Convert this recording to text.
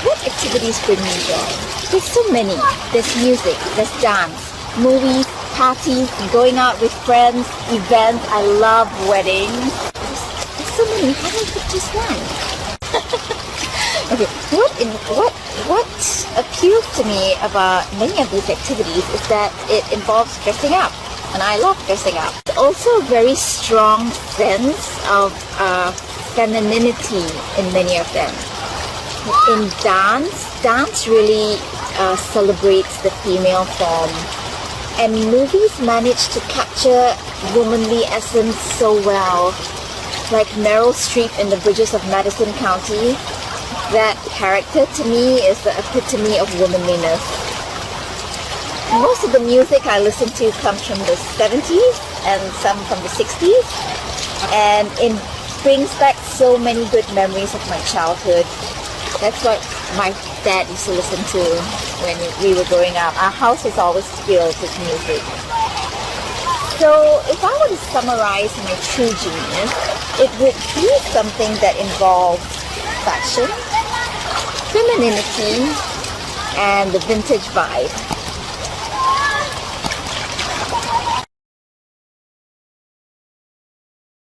what activities bring me joy? There's so many. There's music, there's dance, movies, parties, going out with friends, events. I love weddings. There's so many. How do I pick just one? Okay, what appeals to me about many of these activities is that it involves dressing up, and I love dressing up. It's also a very strong sense of femininity in many of them. In dance really celebrates the female form, and movies manage to capture womanly essence so well. Like Meryl Streep in The Bridges of Madison County, that character to me is the epitome of womanliness. Most of the music I listen to comes from the 70s and some from the 60s, and it brings back so many good memories of my childhood. That's what my dad used to listen to when we were growing up. Our house was always filled with music. So if I were to summarize my true genius, it would be something that involves fashion, femininity, and the vintage vibe.